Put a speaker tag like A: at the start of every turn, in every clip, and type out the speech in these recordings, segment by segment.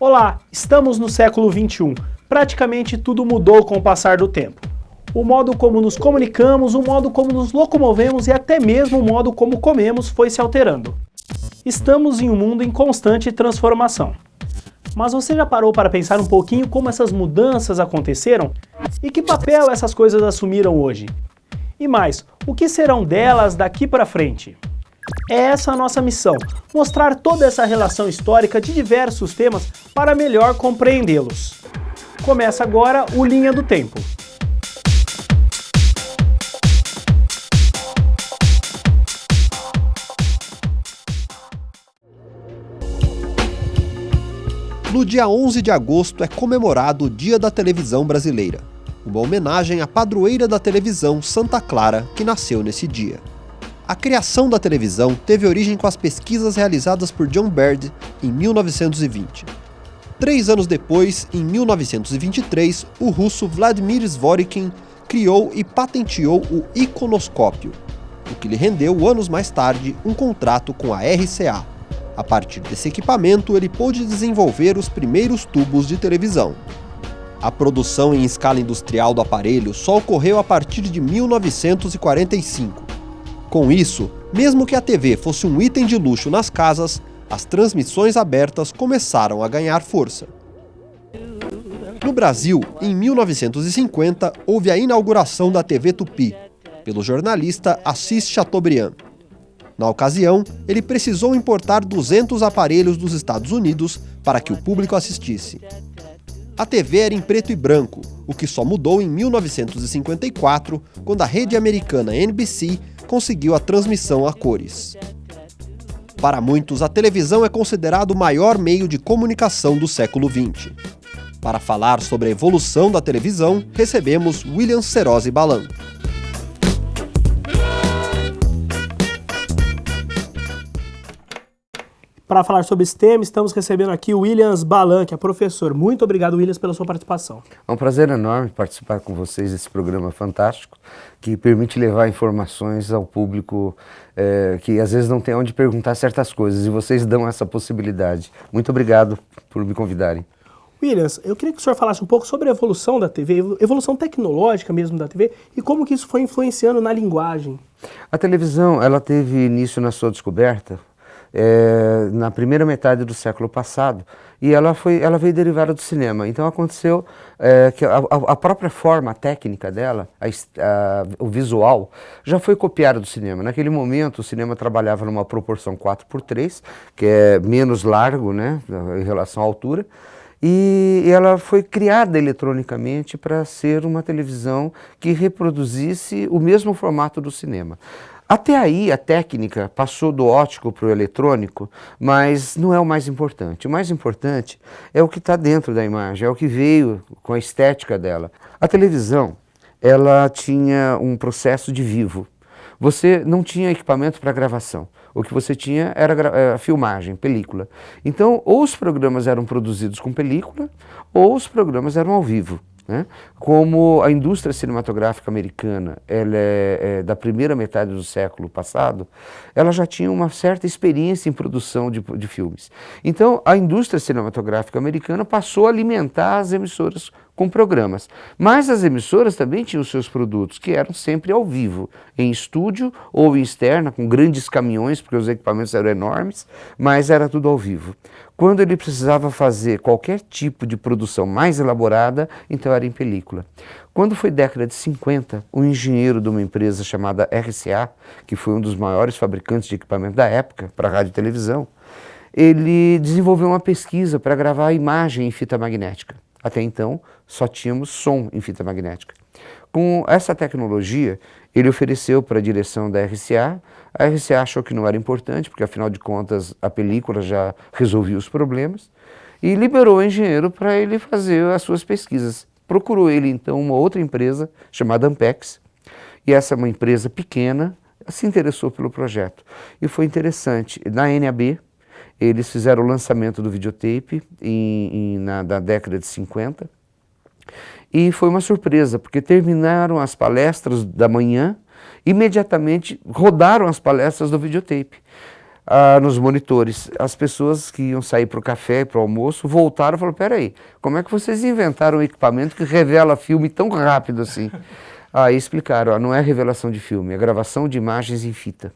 A: Olá, estamos no século XXI. Praticamente tudo mudou com o passar do tempo. O modo como nos comunicamos, o modo como nos locomovemos e até mesmo o modo como comemos foi se alterando. Estamos em um mundo em constante transformação. Mas você já parou para pensar um pouquinho como essas mudanças aconteceram? E que papel essas coisas assumiram hoje? E mais, o que serão delas daqui para frente? É essa a nossa missão, mostrar toda essa relação histórica de diversos temas para melhor compreendê-los. Começa agora o Linha do Tempo.
B: No dia 11 de agosto é comemorado o Dia da Televisão Brasileira, uma homenagem à padroeira da televisão, Santa Clara, que nasceu nesse dia. A criação da televisão teve origem com as pesquisas realizadas por John Baird em 1920. 3 anos depois, em 1923, o russo Vladimir Zworykin criou e patenteou o iconoscópio, o que lhe rendeu, anos mais tarde, um contrato com a RCA. A partir desse equipamento, ele pôde desenvolver os primeiros tubos de televisão. A produção em escala industrial do aparelho só ocorreu a partir de 1945. Com isso, mesmo que a TV fosse um item de luxo nas casas, as transmissões abertas começaram a ganhar força. No Brasil, em 1950, houve a inauguração da TV Tupi, pelo jornalista Assis Chateaubriand. Na ocasião, ele precisou importar 200 aparelhos dos Estados Unidos para que o público assistisse. A TV era em preto e branco, o que só mudou em 1954, quando a rede americana NBC conseguiu a transmissão a cores. Para muitos, a televisão é considerado o maior meio de comunicação do século XX. Para falar sobre a evolução da televisão, recebemos William Serozi Balan.
A: Para falar sobre esse tema, estamos recebendo aqui o Williams Balan, que é professor. Muito obrigado, Williams, pela sua participação.
C: É um prazer enorme participar com vocês desse programa fantástico, que permite levar informações ao público que às vezes não tem onde perguntar certas coisas, e vocês dão essa possibilidade. Muito obrigado por me convidarem.
A: Williams, eu queria que o senhor falasse um pouco sobre a evolução da TV, evolução tecnológica mesmo da TV, e como que isso foi influenciando na linguagem.
C: A televisão, ela teve início na sua descoberta na primeira metade do século passado, e ela veio derivada do cinema. Então aconteceu que a própria forma técnica dela, o visual, já foi copiado do cinema. Naquele momento o cinema trabalhava numa proporção 4:3, que é menos largo, né, em relação à altura, e ela foi criada eletronicamente para ser uma televisão que reproduzisse o mesmo formato do cinema. Até aí a técnica passou do óptico para o eletrônico, mas não é o mais importante. O mais importante é o que está dentro da imagem, é o que veio com a estética dela. A televisão, ela tinha um processo de vivo. Você não tinha equipamento para gravação. O que você tinha era filmagem, película. Então, ou os programas eram produzidos com película, ou os programas eram ao vivo. Né? Como a indústria cinematográfica americana ela é da primeira metade do século passado, ela já tinha uma certa experiência em produção de filmes. Então, a indústria cinematográfica americana passou a alimentar as emissoras com programas. Mas as emissoras também tinham seus produtos, que eram sempre ao vivo, em estúdio ou em externa, com grandes caminhões, porque os equipamentos eram enormes, mas era tudo ao vivo. Quando ele precisava fazer qualquer tipo de produção mais elaborada, então era em película. Quando foi década de 50, um engenheiro de uma empresa chamada RCA, que foi um dos maiores fabricantes de equipamento da época, para rádio e televisão, ele desenvolveu uma pesquisa para gravar a imagem em fita magnética. Até então, só tínhamos som em fita magnética. Com essa tecnologia, ele ofereceu para a direção da RCA. A RCA achou que não era importante, porque afinal de contas a película já resolvia os problemas, e liberou o engenheiro para ele fazer as suas pesquisas. Procurou ele então uma outra empresa chamada Ampex, e essa é uma empresa pequena, se interessou pelo projeto. E foi interessante, na NAB, eles fizeram o lançamento do videotape na década de 50, e foi uma surpresa, porque terminaram as palestras da manhã, imediatamente rodaram as palestras do videotape. nos monitores. As pessoas que iam sair para o café, para o almoço, voltaram e falaram, peraí, como é que vocês inventaram um equipamento que revela filme tão rápido assim? Aí explicaram, não é revelação de filme, é gravação de imagens em fita.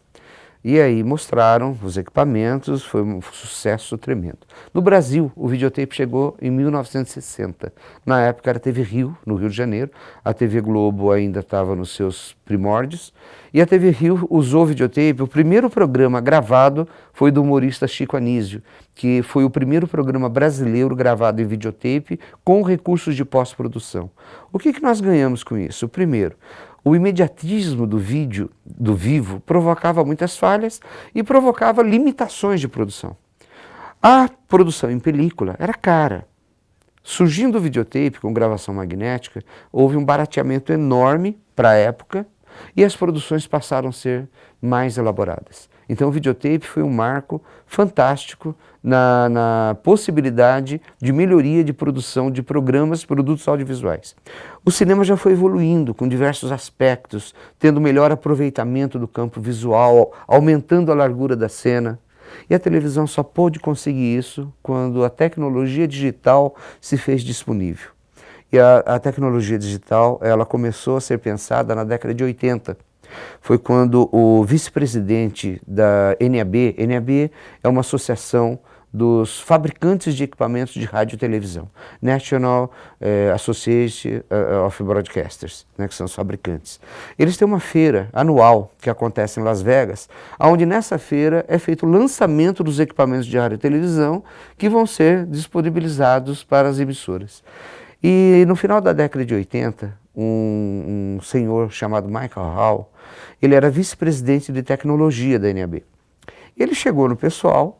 C: E aí mostraram os equipamentos, foi um sucesso tremendo. No Brasil, o videotape chegou em 1960. Na época era a TV Rio, no Rio de Janeiro. A TV Globo ainda estava nos seus primórdios. E a TV Rio usou o videotape. O primeiro programa gravado foi do humorista Chico Anísio, que foi o primeiro programa brasileiro gravado em videotape com recursos de pós-produção. O que nós ganhamos com isso? Primeiro, o imediatismo do vídeo, do vivo, provocava muitas falhas e provocava limitações de produção. A produção em película era cara. Surgindo o videotape com gravação magnética, houve um barateamento enorme para a época e as produções passaram a ser mais elaboradas. Então o videotape foi um marco fantástico na possibilidade de melhoria de produção de programas, produtos audiovisuais. O cinema já foi evoluindo com diversos aspectos, tendo melhor aproveitamento do campo visual, aumentando a largura da cena. E a televisão só pôde conseguir isso quando a tecnologia digital se fez disponível. E a tecnologia digital ela começou a ser pensada na década de 80. Foi quando o vice-presidente da NAB é uma associação dos fabricantes de equipamentos de rádio e televisão, National Association of Broadcasters, né, que são os fabricantes. Eles têm uma feira anual que acontece em Las Vegas, onde nessa feira é feito o lançamento dos equipamentos de rádio e televisão que vão ser disponibilizados para as emissoras. E no final da década de 80, um senhor chamado Michael Hall, ele era vice-presidente de tecnologia da NAB. Ele chegou no pessoal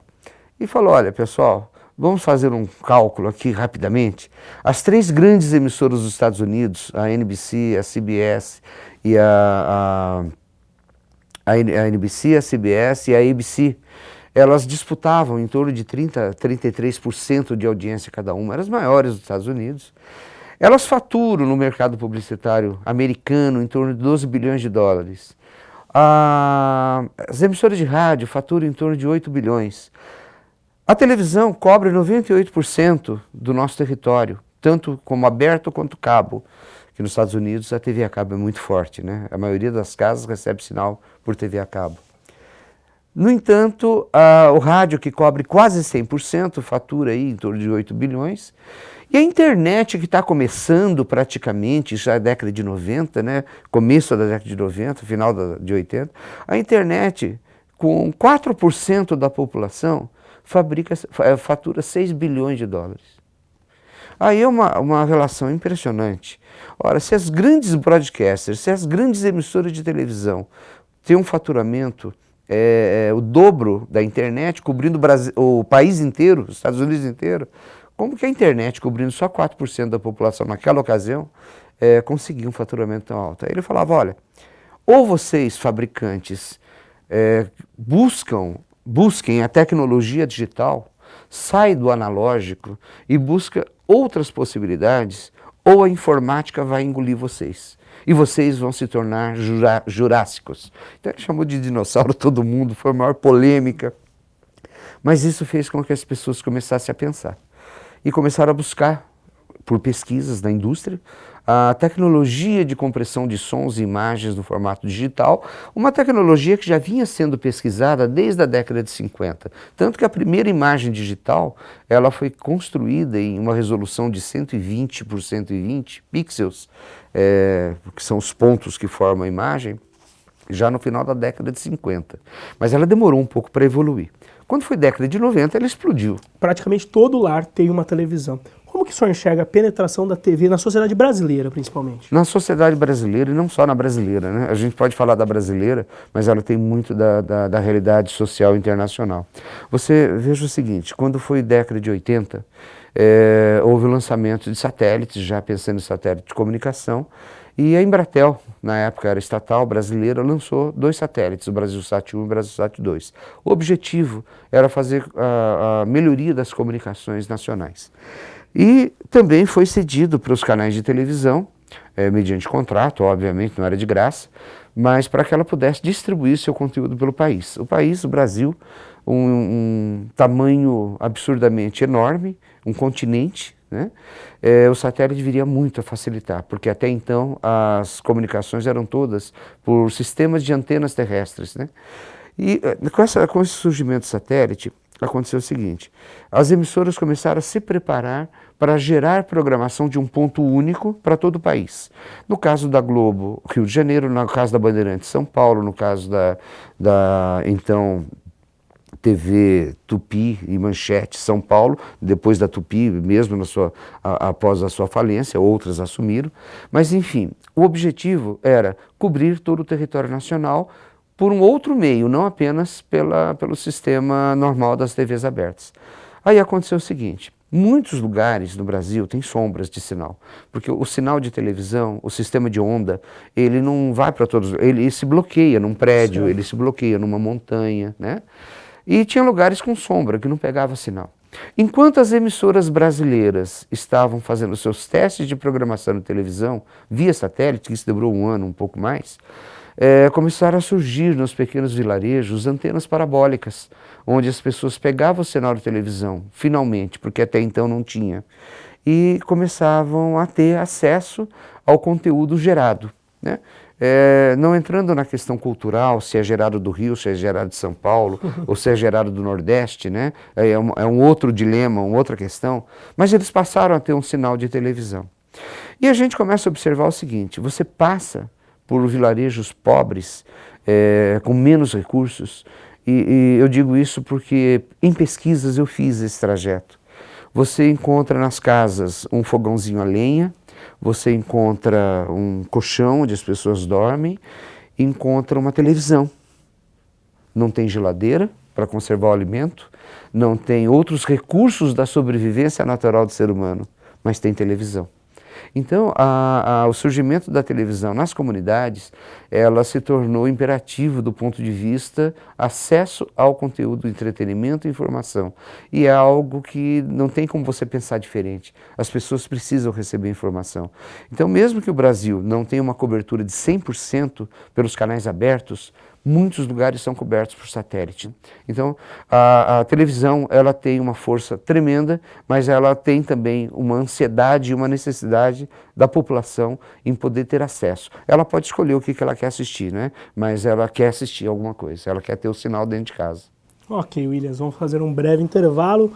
C: e falou, olha pessoal, vamos fazer um cálculo aqui rapidamente. As 3 grandes emissoras dos Estados Unidos, a NBC, a CBS e a NBC, a CBS e a ABC, elas disputavam em torno de 33% de audiência cada uma, eram as maiores dos Estados Unidos. Elas faturam no mercado publicitário americano em torno de 12 bilhões de dólares. As emissoras de rádio faturam em torno de 8 bilhões. A televisão cobre 98% do nosso território, tanto como aberto quanto cabo, que nos Estados Unidos a TV a cabo é muito forte, né? A maioria das casas recebe sinal por TV a cabo. No entanto, o rádio, que cobre quase 100%, fatura aí em torno de 8 bilhões, e a internet, que está começando praticamente, já é década de 90, né? Começo da década de 90, final de 80, a internet, com 4% da população, fatura 6 bilhões de dólares. Aí é uma relação impressionante. Ora, se as grandes broadcasters, se as grandes emissoras de televisão têm um faturamento o dobro da internet, cobrindo o país inteiro, os Estados Unidos inteiro, como que a internet, cobrindo só 4% da população naquela ocasião, conseguia um faturamento tão alto? Aí ele falava, olha, ou vocês, fabricantes, busquem a tecnologia digital, sai do analógico e busca outras possibilidades, ou a informática vai engolir vocês. E vocês vão se tornar jurássicos. Então ele chamou de dinossauro todo mundo, foi a maior polêmica. Mas isso fez com que as pessoas começassem a pensar. E começaram a buscar, por pesquisas da indústria, a tecnologia de compressão de sons e imagens no formato digital, uma tecnologia que já vinha sendo pesquisada desde a década de 50. Tanto que a primeira imagem digital ela foi construída em uma resolução de 120 por 120 pixels, que são os pontos que formam a imagem, já no final da década de 50. Mas ela demorou um pouco para evoluir. Quando foi década de 90, ela explodiu.
A: Praticamente todo lar tem uma televisão. Como que o senhor enxerga a penetração da TV na sociedade brasileira, principalmente?
C: Na sociedade brasileira, e não só na brasileira, né? A gente pode falar da brasileira, mas ela tem muito da realidade social internacional. Você veja o seguinte, quando foi década de 80, houve o lançamento de satélites, já pensando em satélite de comunicação, e a Embratel, na época era estatal brasileira, lançou 2 satélites, o Brasilsat 1 e o Brasilsat 2. O objetivo era fazer a melhoria das comunicações nacionais. E também foi cedido para os canais de televisão mediante contrato, obviamente, não era de graça, mas para que ela pudesse distribuir seu conteúdo pelo país. O Brasil, um tamanho absurdamente enorme, um continente, né? O satélite viria muito a facilitar, porque até então as comunicações eram todas por sistemas de antenas terrestres, né? E com esse surgimento do satélite, aconteceu o seguinte: as emissoras começaram a se preparar para gerar programação de um ponto único para todo o país. No caso da Globo, Rio de Janeiro, no caso da Bandeirantes, São Paulo, no caso então, TV Tupi e Manchete São Paulo, depois da Tupi, mesmo após a sua falência, outras assumiram. Mas, enfim, o objetivo era cobrir todo o território nacional por um outro meio, não apenas pelo sistema normal das TVs abertas. Aí aconteceu o seguinte: muitos lugares no Brasil têm sombras de sinal, porque o sinal de televisão, o sistema de onda, ele não vai para todos, ele se bloqueia num prédio, ele se bloqueia numa montanha, né? E tinha lugares com sombra que não pegava sinal. Enquanto as emissoras brasileiras estavam fazendo seus testes de programação na televisão, via satélite, que isso demorou um ano, um pouco mais, começaram a surgir nos pequenos vilarejos antenas parabólicas, onde as pessoas pegavam o sinal de televisão, finalmente, porque até então não tinha, e começavam a ter acesso ao conteúdo gerado, né? Não entrando na questão cultural, se é gerado do Rio, se é gerado de São Paulo, ou se é gerado do Nordeste, né? É um outro dilema, uma outra questão, mas eles passaram a ter um sinal de televisão. E a gente começa a observar o seguinte: você passa por vilarejos pobres, com menos recursos, e eu digo isso porque em pesquisas eu fiz esse trajeto. Você encontra nas casas um fogãozinho a lenha, você encontra um colchão onde as pessoas dormem, encontra uma televisão. Não tem geladeira para conservar o alimento, não tem outros recursos da sobrevivência natural do ser humano, mas tem televisão. Então, o surgimento da televisão nas comunidades, ela se tornou imperativo do ponto de vista acesso ao conteúdo, entretenimento e informação. E é algo que não tem como você pensar diferente. As pessoas precisam receber informação. Então, mesmo que o Brasil não tenha uma cobertura de 100% pelos canais abertos, muitos lugares são cobertos por satélite. Então, a televisão, ela tem uma força tremenda, mas ela tem também uma ansiedade e uma necessidade da população em poder ter acesso. Ela pode escolher o que ela quer assistir, né? Mas ela quer assistir alguma coisa, ela quer ter o sinal dentro de casa.
A: Ok, Williams, vamos fazer um breve intervalo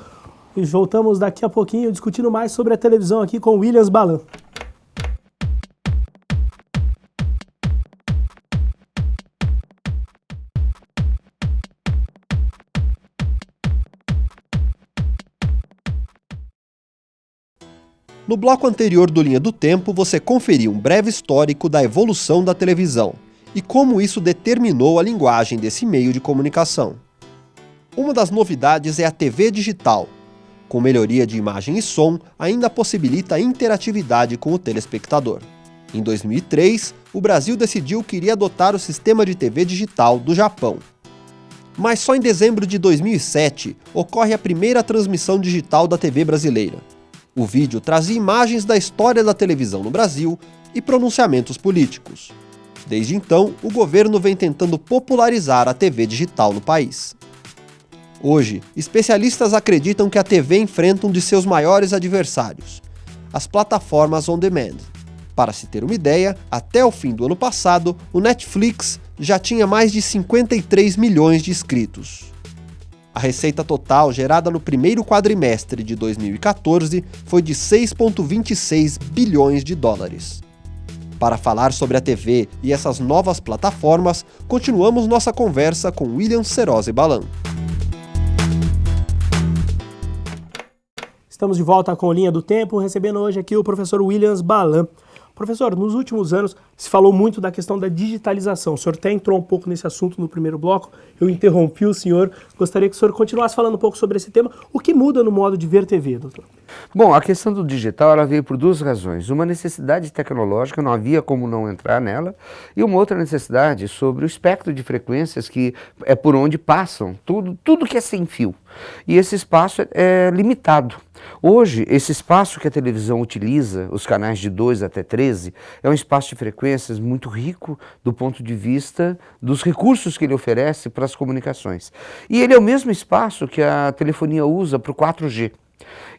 A: e voltamos daqui a pouquinho discutindo mais sobre a televisão aqui com Williams Balan.
B: No bloco anterior do Linha do Tempo, você conferiu um breve histórico da evolução da televisão e como isso determinou a linguagem desse meio de comunicação. Uma das novidades é a TV digital. Com melhoria de imagem e som, ainda possibilita a interatividade com o telespectador. Em 2003, o Brasil decidiu que iria adotar o sistema de TV digital do Japão. Mas só em dezembro de 2007 ocorre a primeira transmissão digital da TV brasileira. O vídeo trazia imagens da história da televisão no Brasil e pronunciamentos políticos. Desde então, o governo vem tentando popularizar a TV digital no país. Hoje, especialistas acreditam que a TV enfrenta um de seus maiores adversários, as plataformas on demand. Para se ter uma ideia, até o fim do ano passado, o Netflix já tinha mais de 53 milhões de inscritos. A receita total gerada no primeiro quadrimestre de 2014 foi de 6,26 bilhões de dólares. Para falar sobre a TV e essas novas plataformas, continuamos nossa conversa com William Serozi Balan.
A: Estamos de volta com a Linha do Tempo, recebendo hoje aqui o professor Williams Balan. Professor, nos últimos anos se falou muito da questão da digitalização. O senhor até entrou um pouco nesse assunto no primeiro bloco, eu interrompi o senhor. Gostaria que o senhor continuasse falando um pouco sobre esse tema. O que muda no modo de ver TV, doutor?
C: Bom, a questão do digital ela veio por duas razões. Uma necessidade tecnológica, não havia como não entrar nela, e uma outra necessidade sobre o espectro de frequências que é por onde passam tudo que é sem fio. E esse espaço é limitado. Hoje, esse espaço que a televisão utiliza, os canais de 2 até 13, é um espaço de frequências muito rico do ponto de vista dos recursos que ele oferece para as comunicações. E ele é o mesmo espaço que a telefonia usa para o 4G.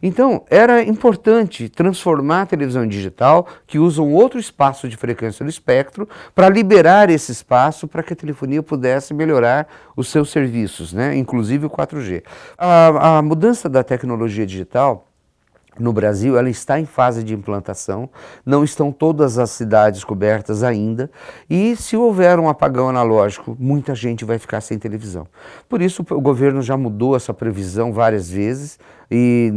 C: Então, era importante transformar a televisão digital, que usa um outro espaço de frequência do espectro, para liberar esse espaço para que a telefonia pudesse melhorar os seus serviços, né? Inclusive o 4G. A mudança da tecnologia digital no Brasil, ela está em fase de implantação, não estão todas as cidades cobertas ainda, e se houver um apagão analógico, muita gente vai ficar sem televisão. Por isso o governo já mudou essa previsão várias vezes, e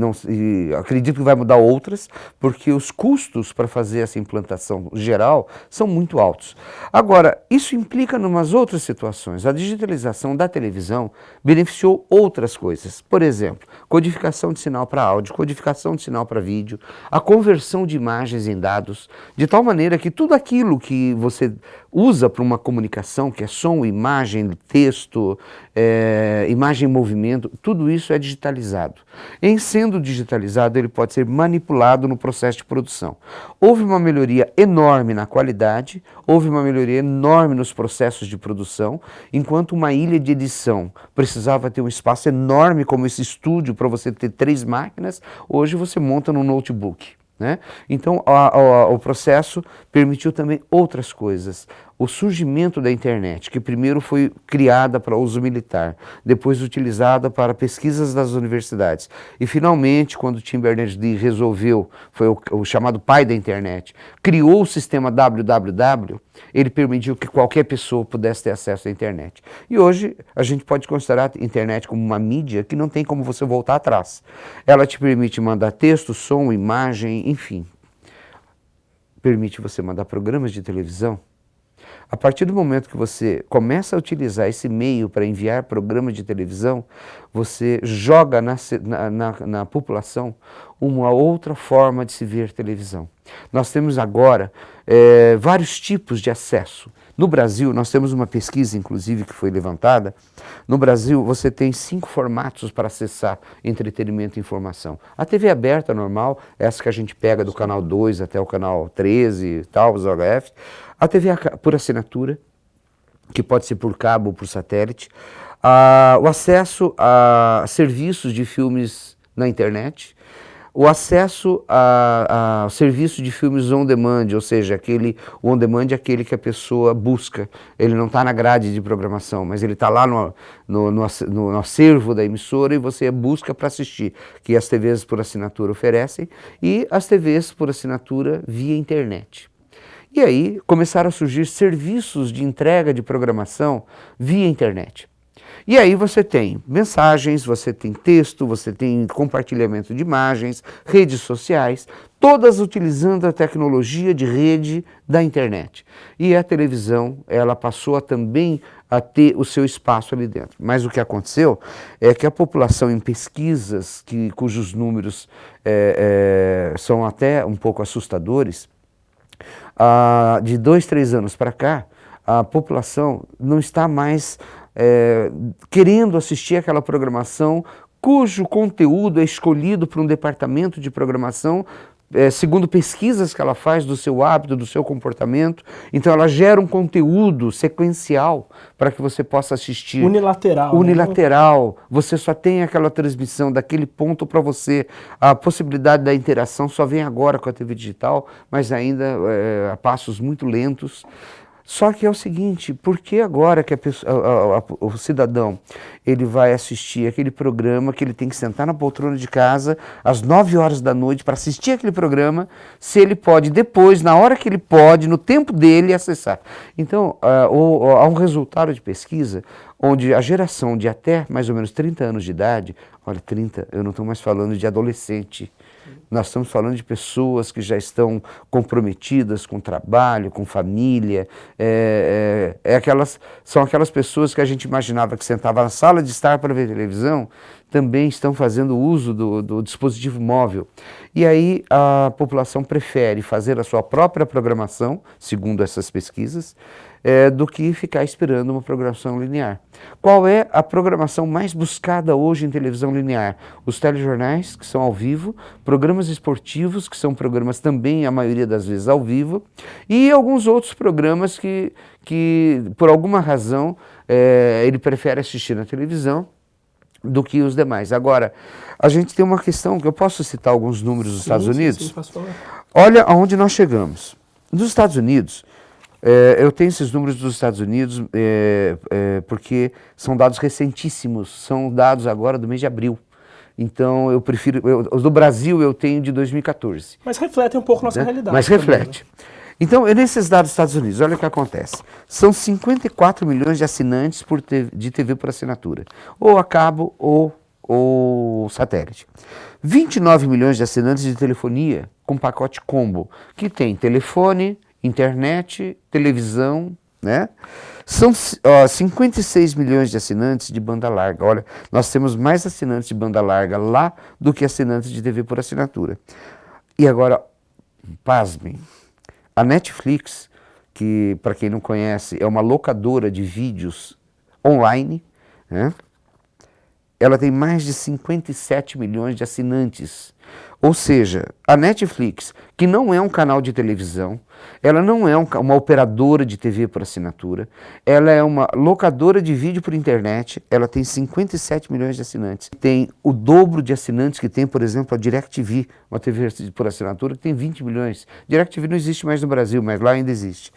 C: acredito que vai mudar outras, porque os custos para fazer essa implantação geral são muito altos. Agora, isso implica em umas outras situações. A digitalização da televisão beneficiou outras coisas. Por exemplo, codificação de sinal para áudio, codificação de sinal para vídeo, a conversão de imagens em dados, de tal maneira que tudo aquilo que você usa para uma comunicação, que é som, imagem, texto, imagem em movimento, tudo isso é digitalizado. Em sendo digitalizado, ele pode ser manipulado no processo de produção. Houve uma melhoria enorme na qualidade, houve uma melhoria enorme nos processos de produção, enquanto uma ilha de edição precisava ter um espaço enorme como esse estúdio para você ter 3 máquinas, hoje você monta no notebook. Né? Então, o processo permitiu também outras coisas. O surgimento da internet, que primeiro foi criada para uso militar, depois utilizada para pesquisas das universidades. E finalmente, quando Tim Berners-Lee resolveu, foi o chamado pai da internet, criou o sistema www, ele permitiu que qualquer pessoa pudesse ter acesso à internet. E hoje a gente pode considerar a internet como uma mídia que não tem como você voltar atrás. Ela te permite mandar texto, som, imagem, enfim. Permite você mandar programas de televisão. A partir do momento que você começa a utilizar esse meio para enviar programas de televisão, você joga na população uma outra forma de se ver televisão. Nós temos agora vários tipos de acesso. No Brasil, nós temos uma pesquisa, inclusive, que foi levantada. No Brasil, você tem 5 formatos para acessar entretenimento e informação. A TV aberta, normal, essa que a gente pega do canal 2 até o canal 13 e tal, os HF. A TV por assinatura, que pode ser por cabo ou por satélite. O acesso a serviços de filmes na internet. O acesso a serviço de filmes on demand, ou seja, o on demand é aquele que a pessoa busca. Ele não está na grade de programação, mas ele está lá no acervo da emissora e você busca para assistir, que as TVs por assinatura oferecem, e as TVs por assinatura via internet. E aí começaram a surgir serviços de entrega de programação via internet. E aí você tem mensagens, você tem texto, você tem compartilhamento de imagens, redes sociais, todas utilizando a tecnologia de rede da internet. E a televisão, ela passou também a ter o seu espaço ali dentro. Mas o que aconteceu é que a população em pesquisas, cujos números são até um pouco assustadores, de 2, 3 anos para cá, a população não está mais querendo assistir aquela programação cujo conteúdo é escolhido por um departamento de programação segundo pesquisas que ela faz do seu hábito, do seu comportamento. Então ela gera um conteúdo sequencial para que você possa assistir.
A: Unilateral.
C: Unilateral. Né? Você só tem aquela transmissão daquele ponto para você. A possibilidade da interação só vem agora com a TV digital, mas ainda a passos muito lentos. Só que é o seguinte, por que agora que o cidadão ele vai assistir aquele programa que ele tem que sentar na poltrona de casa às 9 horas da noite para assistir aquele programa, se ele pode depois, na hora que ele pode, no tempo dele, acessar? Então, há um resultado de pesquisa onde a geração de até mais ou menos 30 anos de idade, olha, 30, eu não estou mais falando de adolescente, nós estamos falando de pessoas que já estão comprometidas com trabalho, com família, são aquelas pessoas que a gente imaginava que sentava na sala de estar para ver televisão, também estão fazendo uso do dispositivo móvel. E aí a população prefere fazer a sua própria programação, segundo essas pesquisas, do que ficar esperando uma programação linear. Qual é a programação mais buscada hoje em televisão linear? Os telejornais, que são ao vivo, programas esportivos, que são programas também, a maioria das vezes, ao vivo, e alguns outros programas que por alguma razão, ele prefere assistir na televisão do que os demais. Agora, a gente tem uma questão, que eu posso citar alguns números dos Estados Unidos?
A: Sim, posso falar.
C: Olha aonde nós chegamos. Nos Estados Unidos, eu tenho esses números dos Estados Unidos porque são dados recentíssimos, são dados agora do mês de abril. Então, eu prefiro... Os do Brasil eu tenho de 2014.
A: Mas refletem um pouco nossa realidade.
C: Mas reflete.
A: Também, né?
C: Então, nesses dados dos Estados Unidos, olha o que acontece. São 54 milhões de assinantes de TV por assinatura, ou a cabo ou satélite. 29 milhões de assinantes de telefonia com pacote combo, que tem telefone, internet, televisão, né? São 56 milhões de assinantes de banda larga. Olha, nós temos mais assinantes de banda larga lá do que assinantes de TV por assinatura. E agora, pasmem, a Netflix, que para quem não conhece é uma locadora de vídeos online, né? Ela tem mais de 57 milhões de assinantes. Ou seja, a Netflix, que não é um canal de televisão, ela não é uma operadora de TV por assinatura, ela é uma locadora de vídeo por internet, ela tem 57 milhões de assinantes. Tem o dobro de assinantes que tem, por exemplo, a DirecTV, uma TV por assinatura que tem 20 milhões. DirecTV não existe mais no Brasil, mas lá ainda existe.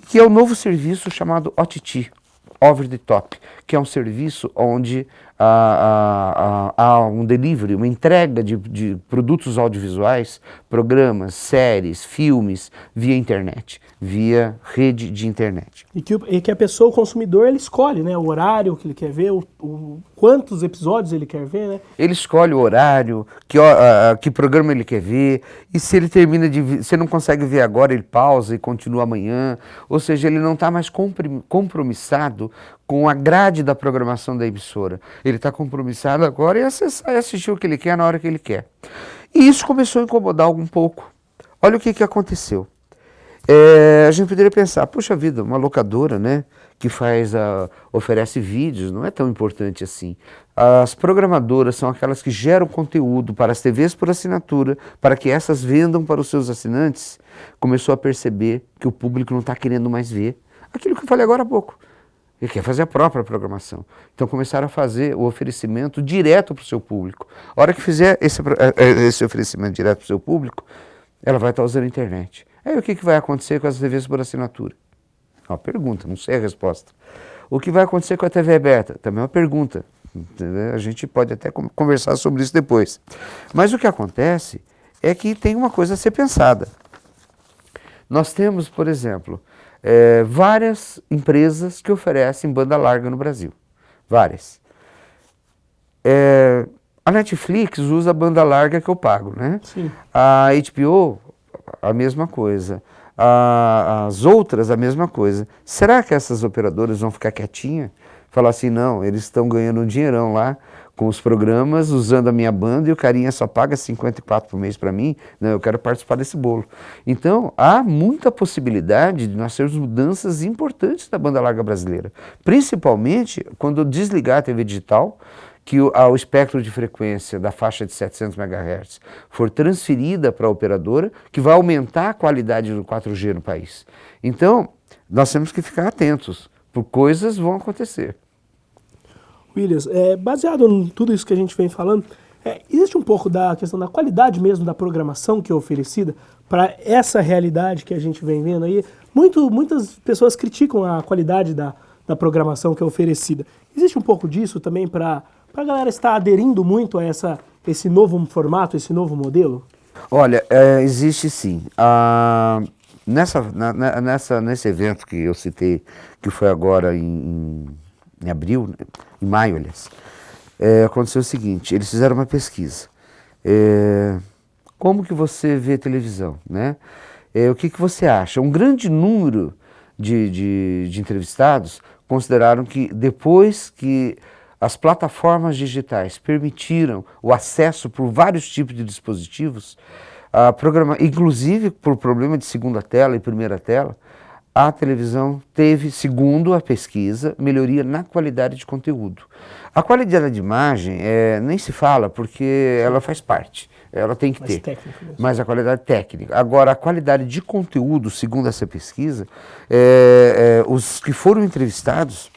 C: Que é o novo serviço chamado OTT, Over the Top, que é um serviço onde há um delivery, uma entrega de produtos audiovisuais, programas, séries, filmes, via internet, via rede de internet.
A: E que a pessoa, o consumidor, ele escolhe, né, o horário que ele quer ver, quantos episódios ele quer ver, né?
C: Ele escolhe o horário, que programa ele quer ver, e se ele termina de ver, se não consegue ver agora, ele pausa e continua amanhã. Ou seja, ele não está mais compromissado com a grade da programação da emissora. Ele está compromissado agora em acessar e assistir o que ele quer na hora que ele quer. E isso começou a incomodar um pouco. Olha o que aconteceu. A gente poderia pensar, puxa vida, uma locadora, né, que oferece vídeos, não é tão importante assim. As programadoras são aquelas que geram conteúdo para as TVs por assinatura, para que essas vendam para os seus assinantes. Começou a perceber que o público não está querendo mais ver aquilo que eu falei agora há pouco. Ele quer fazer a própria programação. Então começaram a fazer o oferecimento direto para o seu público. A hora que fizer esse oferecimento direto para o seu público, ela vai estar usando a internet. Aí o que vai acontecer com as TVs por assinatura? É uma pergunta, não sei a resposta. O que vai acontecer com a TV aberta? Também é uma pergunta. A gente pode até conversar sobre isso depois. Mas o que acontece é que tem uma coisa a ser pensada. Nós temos, por exemplo, várias empresas que oferecem banda larga no Brasil. Várias. A Netflix usa a banda larga que eu pago, né?
A: Sim.
C: A HBO, a mesma coisa. As outras, a mesma coisa. Será que essas operadoras vão ficar quietinhas? Falar assim, não, eles estão ganhando um dinheirão lá com os programas, usando a minha banda, e o carinha só paga 54 por mês para mim, não, eu quero participar desse bolo. Então, há muita possibilidade de nós termos mudanças importantes na banda larga brasileira, principalmente quando desligar a TV digital, que o espectro de frequência da faixa de 700 MHz for transferida para a operadora, que vai aumentar a qualidade do 4G no país. Então, nós temos que ficar atentos, porque coisas vão acontecer.
A: Williams, baseado em tudo isso que a gente vem falando, existe um pouco da questão da qualidade mesmo da programação que é oferecida para essa realidade que a gente vem vendo aí. Muitas pessoas criticam a qualidade da programação que é oferecida. Existe um pouco disso também para a galera estar aderindo muito a esse novo formato, esse novo modelo?
C: Olha, existe sim. Nesse evento que eu citei, que foi agora em abril, em maio, aliás, aconteceu o seguinte, eles fizeram uma pesquisa. Como que você vê televisão, né? O que você acha? Um grande número de entrevistados consideraram que depois que as plataformas digitais permitiram o acesso por vários tipos de dispositivos, inclusive por problema de segunda tela e primeira tela, a televisão teve, segundo a pesquisa, melhoria na qualidade de conteúdo. A qualidade de imagem nem se fala porque ela faz parte, ela tem que ter, mas a qualidade técnica. Agora, a qualidade de conteúdo, segundo essa pesquisa, os que foram entrevistados,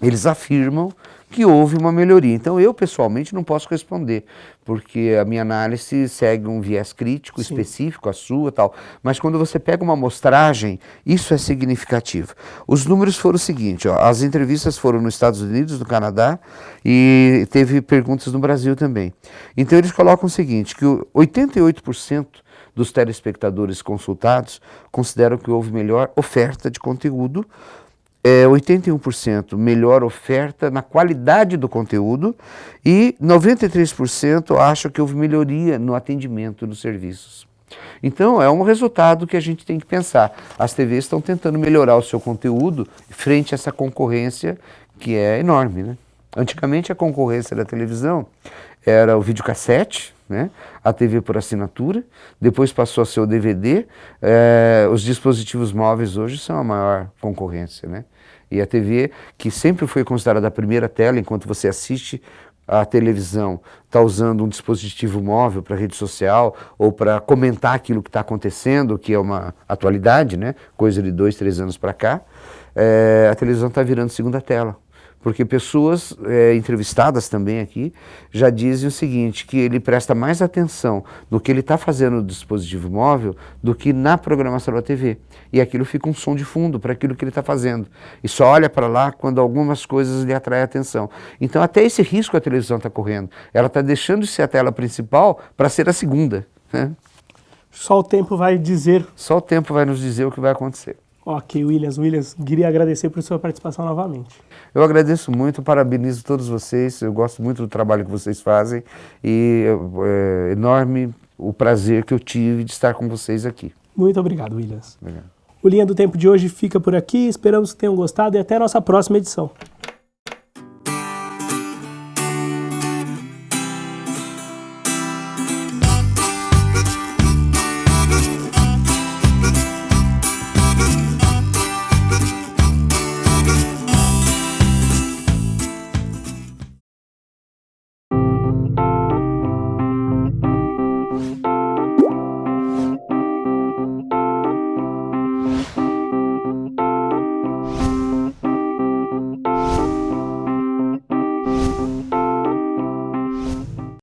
C: eles afirmam que houve uma melhoria. Então, eu pessoalmente não posso responder, porque a minha análise segue um viés crítico, sim, específico, a sua e tal. Mas quando você pega uma amostragem, isso é significativo. Os números foram o seguinte, ó, as entrevistas foram nos Estados Unidos, no Canadá, e teve perguntas no Brasil também. Então, eles colocam o seguinte, que 88% dos telespectadores consultados consideram que houve melhor oferta de conteúdo, 81% melhor oferta na qualidade do conteúdo e 93% acham que houve melhoria no atendimento dos serviços. Então, é um resultado que a gente tem que pensar. As TVs estão tentando melhorar o seu conteúdo frente a essa concorrência que é enorme, né? Antigamente, a concorrência da televisão era o videocassete, né? A TV por assinatura, depois passou a ser o DVD, os dispositivos móveis hoje são a maior concorrência, né? E a TV, que sempre foi considerada a primeira tela, enquanto você assiste a televisão, está usando um dispositivo móvel para rede social ou para comentar aquilo que está acontecendo, que é uma atualidade, né? Coisa de 2, 3 anos para cá, a televisão está virando segunda tela. Porque pessoas entrevistadas também aqui já dizem o seguinte, que ele presta mais atenção no que ele está fazendo no dispositivo móvel do que na programação da TV. E aquilo fica um som de fundo para aquilo que ele está fazendo. E só olha para lá quando algumas coisas lhe atraem a atenção. Então até esse risco a televisão está correndo. Ela está deixando de ser a tela principal para ser a segunda, né?
A: Só o tempo vai dizer.
C: Só o tempo vai nos dizer o que vai acontecer.
A: Ok, Williams, queria agradecer por sua participação novamente.
C: Eu agradeço muito, parabenizo todos vocês, eu gosto muito do trabalho que vocês fazem e é enorme o prazer que eu tive de estar com vocês aqui.
A: Muito obrigado, Williams.
C: Obrigado.
A: O Linha do Tempo de hoje fica por aqui, esperamos que tenham gostado e até a nossa próxima edição.